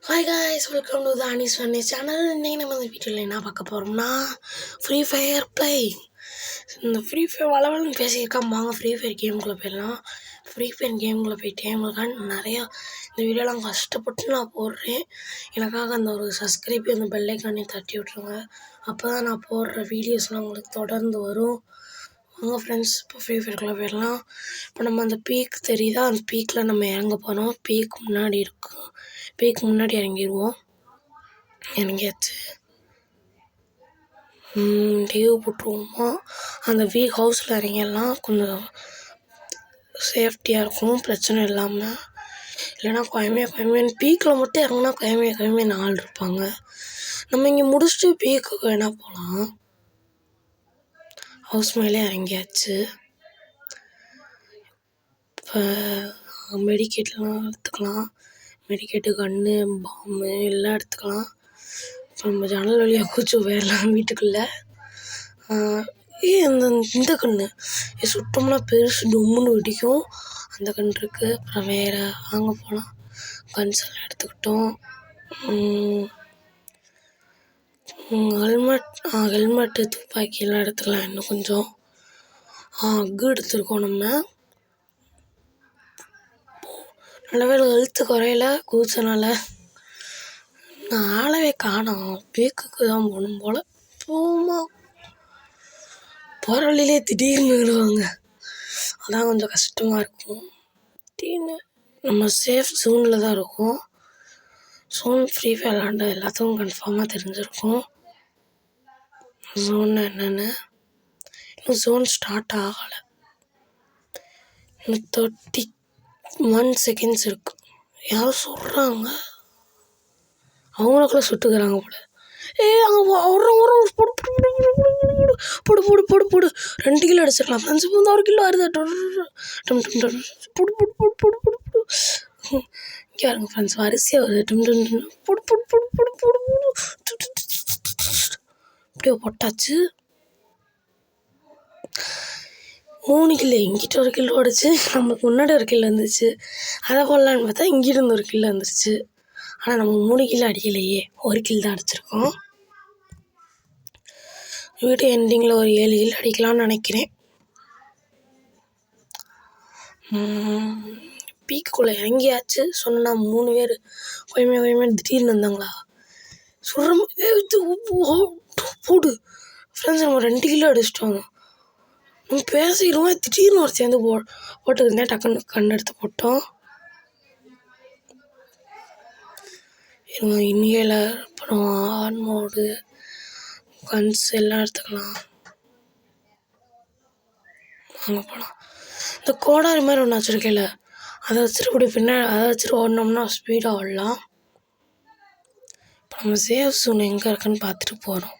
Hi guys, welcome to the Anees funny channel. இன்றைக்கி நம்ம இந்த வீடியோவில் என்ன பார்க்க போகிறோம்னா ஃப்ரீ ஃபயர் ப்ளே. இந்த ஃப்ரீ ஃபயர் வளவலன்னு பேசியிருக்கான். வாங்க ஃப்ரீ ஃபயர் கேமுக்குள்ளே போயிடலாம். ஃப்ரீ ஃபயர் கேமுக்குள்ளே போயிட்டு உங்களுக்கான நிறையா இந்த வீடியோலாம் கஷ்டப்பட்டு நான் போடுறேன். எனக்காக அந்த ஒரு சப்ஸ்கிரைப் அந்த பெல்லைக்கானே தட்டி விட்ருங்க. அப்போ தான் நான் போடுற வீடியோஸ்லாம் உங்களுக்கு தொடர்ந்து வரும். வாங்க ஃப்ரெண்ட்ஸ், இப்போ ஃப்ரீ ஃபயருக்குள்ளே போயிடலாம். இப்போ நம்ம அந்த பீக் தெரியுதா, அந்த பீக்கில் நம்ம இறங்க போகிறோம். பீக் முன்னாடி இருக்கும். பீக் முன்னாடி இறங்கிடுவோம். இறங்கியாச்சு. லீவ் போட்டுருவோமா. அந்த ஹவுஸில் இறங்கிடலாம். கொஞ்சம் சேஃப்டியாக இருக்கும், பிரச்சனை இல்லாமல். இல்லைன்னா குயமையாக பீக்கில் மட்டும் இறங்கினா குயமையாக 4 இருப்பாங்க. நம்ம இங்கே முடிச்சுட்டு பீக்குக்கு வேணால் போகலாம். ஹவுஸ் மேலே இறங்கியாச்சு. இப்போ மெடிக்கேட்லாம் எடுத்துக்கலாம். மெடிக்கேட்டு, கன்று, பாம்பு எல்லாம் எடுத்துக்கலாம். இப்போ நம்ம ஜன்னல் வழியாக கூச்சி போயிடலாம் வீட்டுக்குள்ளே. இந்த கன்று சுட்டோம்னா பெருசு டொம்முன்னு வெடிக்கும். அந்த கன்று இருக்குது. அப்புறம் வேறு வாங்க போகலாம். கன்ஸ் எல்லாம் எடுத்துக்கிட்டோம். ஹெல்மெட்டு, துப்பாக்கி எல்லாம் எடுத்துக்கலாம். இன்னும் கொஞ்சம் அக்கு எடுத்துருக்கோம். நம்ம நல்ல ஹெல்த்து குறையில கூச்சனால நான் ஆளவே காணோம். பீக்குக்கு தான் போகணும் போல். போமா போகிற வழியிலே திடீர்னு விடுவாங்க. அதான் கொஞ்சம் கஷ்டமாக இருக்கும். திடீர்னு நம்ம சேஃப் ஜோனில் தான் இருக்கும். ஜோன் ஃப்ரீ ஃபயர் விளாண்ட எல்லாத்துக்கும் கன்ஃபார்மாக தெரிஞ்சிருக்கும் ஜோன் என்னென்னு. இன்னும் ஜோன் ஸ்டார்ட் ஆகலை. இன்னும் 31 செகண்ட்ஸ் இருக்குது. யாரும் சொல்கிறாங்க, அவங்களுக்குள்ள சுட்டுக்கிறாங்க போல. அங்கே போடு போடு போடு போடு 2 கிலோ அடிச்சிடலாம் ஃப்ரெண்ட்ஸ். இப்போ வந்து 1 கிலோ வருது. போடு போடு போடு போடு போடு போடு. இங்கே வருங்க ஃப்ரெண்ட்ஸ், வரிசையாக வருது. போடு போடு போடு போடு போடு போடு. இப்படியோ போட்டாச்சு. 3 கிலோ இங்கிட்ட 1 கிலோ அடிச்சு. நமக்கு முன்னாடி 1 கிலோ வந்துச்சு. அதை போடலான்னு பார்த்தா இங்கிட்ட 1 கிலோ வந்துருச்சு. ஆனால் நம்ம 3 கிலோ அடிக்கலையே, 1 கிலோ தான் அடிச்சிருக்கோம். வீடியோ எண்டிங்கில் ஒரு 7 கிலோ அடிக்கலாம்னு நினைக்கிறேன். பீக்குள்ளே இறங்கியாச்சு. சொன்னால் 3 பேர் கொஞ்சமே திடீர்னு வந்தாங்களா. போடு ஃப்ரெண்ட்ஸ், நம்ம 2 கிலோ அடிச்சிட்டோம். நம்ம பேசிக்கிறோம், திடீர்னு ஒரு சேர்ந்து போட்டுக்கிருந்தேன். டக்குன்னு கண் எடுத்து போட்டோம். இன்ஹேலர், அப்புறம் ஆர்மோடு, கன்ஸ் எல்லாம் எடுத்துக்கலாம். வாங்க போகலாம். இந்த கோடாரி மாதிரி ஒன்று வச்சுருக்கேன்ல, அதை வச்சுட்டு இப்படி பின்னாடி அதை வச்சுட்டு ஓடினோம்னா ஸ்பீடாக ஓடலாம். இப்போ நம்ம சேஃப் ஜோன் எங்கே இருக்குன்னு பார்த்துட்டு போகிறோம்.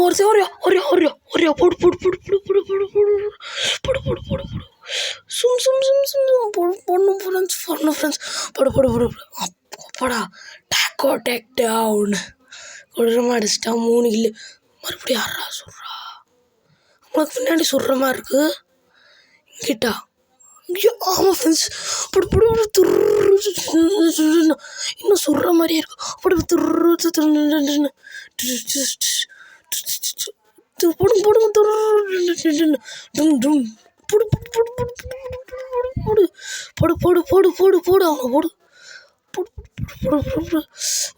ஒரே போடு போடு போடு போடு போடு போடு போடு போடு போடு போடு போடு பொண்ணும் ஃப்ரெண்ட்ஸ் போடு போடு போடு அப்படா டேக் டவுன் கொடூரமாக அடிச்சிட்டா. 3 கிலோ. மறுபடியும் யாரா சொல்கிறா? நம்மளுக்கு பின்னாடி சொல்கிற மாதிரி இருக்குது. இங்கிட்டா ஆமாம் ஃப்ரெண்ட்ஸ். அப்படி போடு இன்னும் சொல்கிற மாதிரியே இருக்கு. அப்படி போடுங்க போடு போடு போடு போடு அவங்க போடு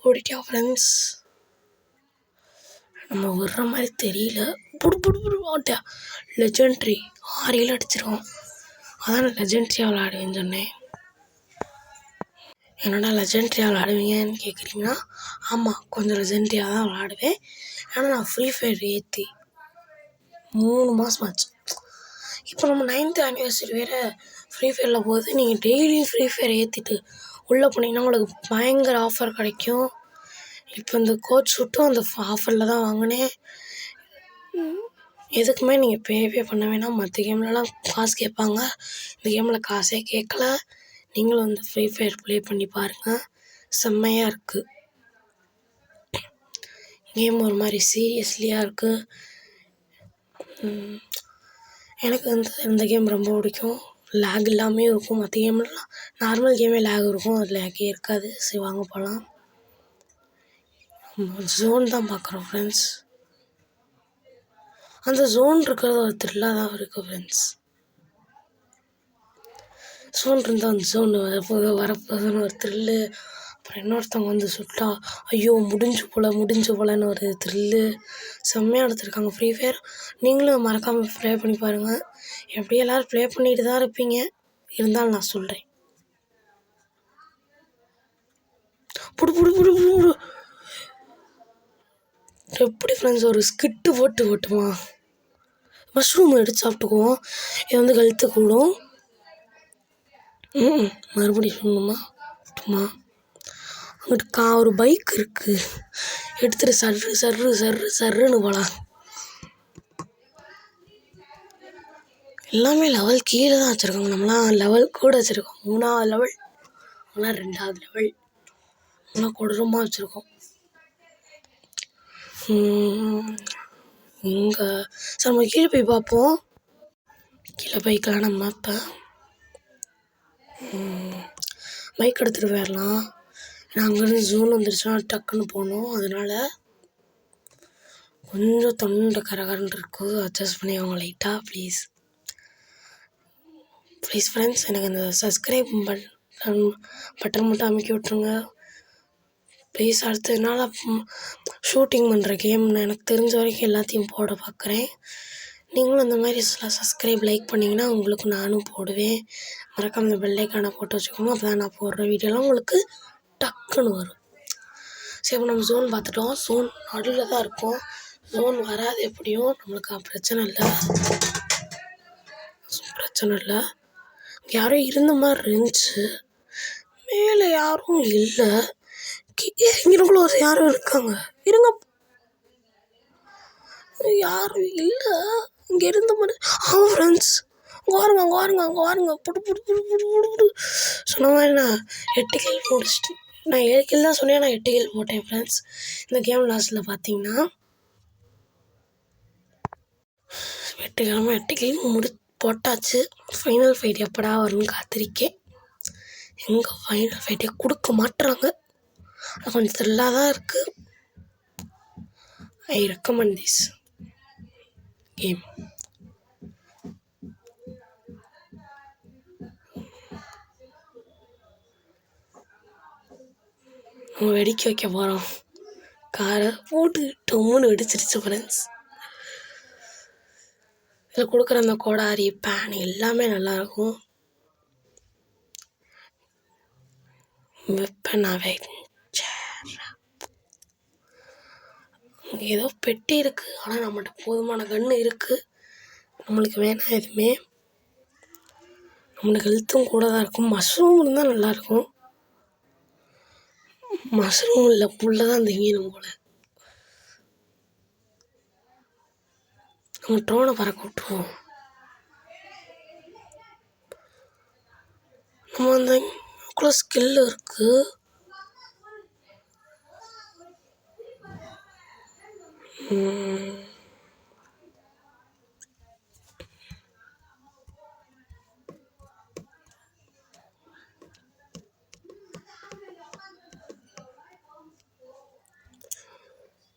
ஓடிட்டியா ஃப்ரெண்ட்ஸ்? நம்ம விடுற மாதிரி தெரியல. போடு ஓட்டியா. Legendary 6 kilo அடிச்சிருக்கோம். அதான் லெஜெண்ட்ரியாக விளாடுவேன்னு சொன்னேன். என்னடா லெஜெண்ட்ரியாக விளாடுவீங்கன்னு கேட்குறீங்கன்னா, ஆமாம், கொஞ்சம் லெஜெண்ட்ரியாக தான் விளாடுவேன். ஆனால் நான் ஃப்ரீ ஃபயர் ஏற்றி 3 மாதம் ஆச்சு. இப்போ நம்ம 9th ஆனிவர்சரி வேறு ஃப்ரீ ஃபயரில் போகுது. நீங்கள் டெய்லியும் ஃப்ரீ ஃபயர் ஏற்றிட்டு உள்ளே போனீங்கன்னா உங்களுக்கு பயங்கர ஆஃபர் கிடைக்கும். இப்போ இந்த கோட் ஷூட்டும் அந்த ஆஃபரில் தான் வாங்கினேன். எதுக்குமே நீங்கள் பே பண்ண வேணாம். மற்ற கேம்லலாம் காசு கேட்பாங்க. இந்த கேமில் காசே கேட்கல. நீங்களும் வந்து ஃப்ரீ ஃபயர் ப்ளே பண்ணி பாருங்கள், செம்மையாக இருக்குது. கேம் ஒரு மாதிரி சீரியஸ்லியாக இருக்குது. எனக்கு வந்து இந்த கேம் ரொம்ப பிடிக்கும். லேக் இல்லாமையும் இருக்கும். மற்ற கேம்லாம் நார்மல் கேமே லேக் இருக்கும், அது லேக்கே இருக்காது. சரி வாங்க போகலாம். ஜோன் தான் பார்க்குறோம் ஃப்ரெண்ட்ஸ். அந்த ஜோன் இருக்கிறது ஒரு த்ரில்லாக தான் இருக்குது ஃப்ரெண்ட்ஸ். ஜோன் இருந்தால் அந்த ஜோன் வரப்போகுதுன்னு ஒரு த்ரில்லு. அப்புறம் இன்னொருத்தவங்க வந்து சுட்டா ஐயோ முடிஞ்சு போலன்னு ஒரு த்ரில்லு. செம்மையாக எடுத்துருக்காங்க ஃப்ரீ ஃபயர். நீங்களும் மறக்காமல் ப்ளே பண்ணி பாருங்கள். எப்படி எல்லோரும் ப்ளே பண்ணிட்டு தான் இருப்பீங்க, இருந்தாலும் நான் சொல்கிறேன். புடு புடு புடு புடு எப்படி ஃப்ரெண்ட்ஸ் ஒரு ஸ்கிட்டு ஓட்டுமா? மஷ்ரூம் எடுத்து சாப்பிட்டுக்குவோம். இது வந்து ஹெல்த்து கூடும். மறுபடியும் சொல்லணுமா? அங்கிட்டு ஒரு பைக் இருக்குது, எடுத்துகிட்டு சர்ருன்னு போகலாம். எல்லாமே லெவல் கீழே தான் வச்சுருக்காங்க. நம்மளாம் லெவல் கூட வச்சுருக்கோம். 3வது லெவல், நம்மளாம் 2வது லெவல். நம்மளாம் கொடூரமாக வச்சுருக்கோம். இங்கே சார் நம்ம கீழே போய் பார்ப்போம். கீழே போய்க்கலாம். நம்ம இப்போ பைக் எடுத்துகிட்டு போயிடலாம். ஏன்னா அங்கேருந்து ஜூன் வந்துருச்சுன்னா டக்குன்னு போகணும். அதனால் கொஞ்சம் தொண்டை கரகரன்னு இருக்குது. அட்ஜஸ்ட் பண்ணி அவங்க லைட்டாக ப்ளீஸ் ஃப்ரெண்ட்ஸ். எனக்கு இந்த சப்ஸ்கிரைப் பட்டன் மட்டும் அமைக்கி விட்ருங்க ப்ளீஸ். அடுத்ததுனால ஷூட்டிங் பண்ணுற கேம் எனக்கு தெரிஞ்ச வரைக்கும் எல்லாத்தையும் போட பார்க்குறேன். நீங்களும் இந்த மாதிரி சப்ஸ்கிரைப் லைக் பண்ணிங்கன்னா உங்களுக்கு நானும் போடுவேன். மறக்காம இந்த பெல் ஐக்கானை போட்டு வச்சுக்கோங்க. அப்போ தான் நான் போடுற வீடியோலாம் உங்களுக்கு டக்குன்னு வரும். சரி, இப்போ நம்ம ஜோன் பார்த்துட்டோம். ஜோன் நடுவில் தான் இருக்கும். ஜோன் வராது எப்படியும், நம்மளுக்கு பிரச்சனை இல்லை. யாரோ இருந்த மாதிரி இருந்துச்சு. மேலே யாரும் இல்லை. இங்கனுக்குள்ள யாரும் இருக்காங்க. இருங்க, யாரும் இல்லை. இங்கே இருந்த மாதிரி. ஃப்ரெண்ட்ஸ் அங்கே வாருங்க. புடு சொன்ன மாதிரி நான் 8 கில் முடிச்சிட்டு, நான் 7 கில் தான் சொன்னேன். நான் 8 கில் போட்டேன் ஃப்ரெண்ட்ஸ். இந்த கேம் லாஸ்ட்டில் பார்த்தீங்கன்னா வெற்றிகரமாக 8 கில் போட்டாச்சு. ஃபைனல் ஃபைட் எப்படா வரும்னு காத்திருக்கேன். எங்கே ஃபைனல் ஃபைட்டே கொடுக்க மாட்டுறாங்க. அது கொஞ்சம் த்ரில்லாக தான் இருக்குது. I recommend this game. நம்ம வெடிக்க வைக்க போகிறோம். காரை போட்டு டொம்முன்னு வெடிச்சிருச்சு ஃப்ரெண்ட்ஸ். இதில் கொடுக்குற அந்த கோடாரி பேன் எல்லாமே நல்லாயிருக்கும். வெப்பனாவே ஏதோ பெட்டி இருக்குது, ஆனால் நம்மகிட்ட போதுமான கன்று இருக்குது. நம்மளுக்கு வேணாம் எதுவுமே. நம்மளுக்கு ஹெல்த்தும் கூட தான் இருக்கும். மஷ்ரூம் இருந்தால் நல்லாயிருக்கும். மஷ்ரூம் இல்லை, புல்ல தான் திங்கணும் போல். நம்ம ட்ரோனை பறக்க விட்டுருவோம். நம்ம அந்த இவ்வளோ ஸ்கில் இருக்குது.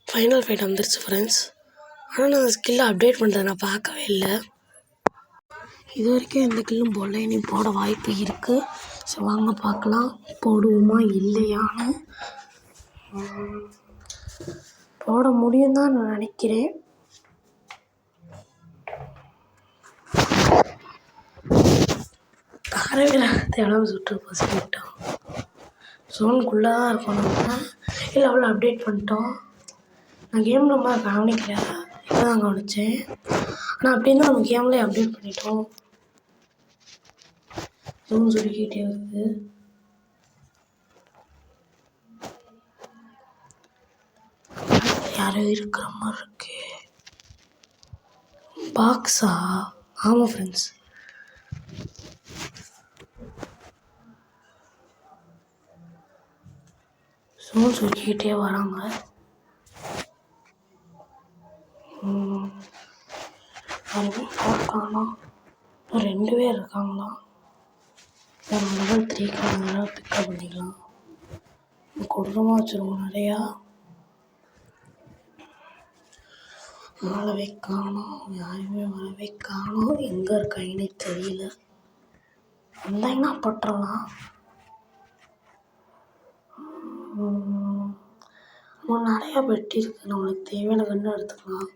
ஃபைனல் ஃபைட் வந்துருச்சு ஃப்ரெண்ட்ஸ். ஆனால் நான் அந்த ஸ்கில்லை அப்டேட் பண்ணுறதை நான் பார்க்கவே இல்லை. இது வரைக்கும் எந்த கில்லும் போடல. இனி போட வாய்ப்பு இருக்குது. ஸோ வாங்க பார்க்கலாம் போடுவோமா இல்லையான்னு. போட முடியும் தான் நான் நினைக்கிறேன். காரவில தேடம் சுட்டு பசிக்கிட்டோம். ஜோனுக்குள்ளே தான் இருக்கோம். நம்ம இல்லை அவ்வளோ அப்டேட் பண்ணிட்டோம். நான் கேம் ரொம்ப கவனிக்கல, இப்போ தான் கவனித்தேன். ஆனால் அப்படின்னு நம்ம கேம்லேயே அப்டேட் பண்ணிட்டோம். ஜோன் சொல்லிக்கிட்டே வருது. யாரோ இருக்கிற மாதிரி இருக்கு. பாக்ஸா? ஆமாம் ஃப்ரெண்ட்ஸ். ஜோன் சொல்லிக்கிட்டே வராங்க. யாரும் பார்க்காங்களா? 2 பேர் இருக்காங்களா? ஒரு லெவல் 3க்கு அதெல்லாம் பிக்கப் பண்ணிக்கலாம். கொடூரமாக வச்சுருவோம் நிறையா. வரவே காணோம், யாருமே வரவே காணோம். எங்கே இருக்காங்கன்னே தெரியல. வந்தாங்கன்னா போட்டுடலாம். நிறையா பெட்டி இருக்குது, நம்மளுக்கு தேவையான கன்று எடுத்துக்கலாம்.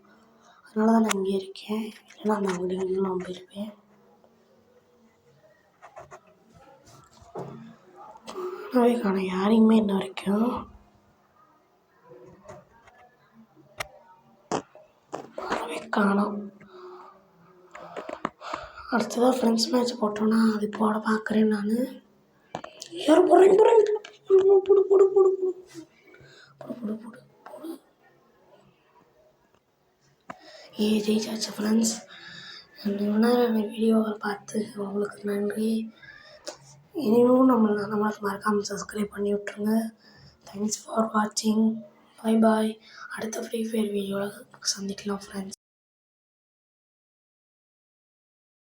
அதனால தான் நான் இங்கே இருக்கேன், இல்லைன்னா நான் அங்கே நான் போயிருப்பேன். வரவே காணோம் யாரையுமே இன்ன வரைக்கும். வரவே காணோம். அடுத்ததாக ஃப்ரெண்ட்ஸ் மேட்ச் போட்டோன்னா அது போட பார்க்குறேன் நான். யாரும் போடுறேன் போடு போடு போடு போடு போடு போடு. ஜெயிச்சாச்சு ஃப்ரெண்ட்ஸ். இவ்வளோ நேரம் வீடியோவை பார்த்து உங்களுக்கு நன்றி. இனியும் நம்மளுக்கு மறக்காமல் சப்ஸ்கிரைப் பண்ணி விட்ருங்க. தேங்க்ஸ் ஃபார் வாட்சிங். பாய் பாய். அடுத்த ஃப்ரீ ஃபயர் வீடியோவில் சந்திக்கலாம் ஃப்ரெண்ட்ஸ்.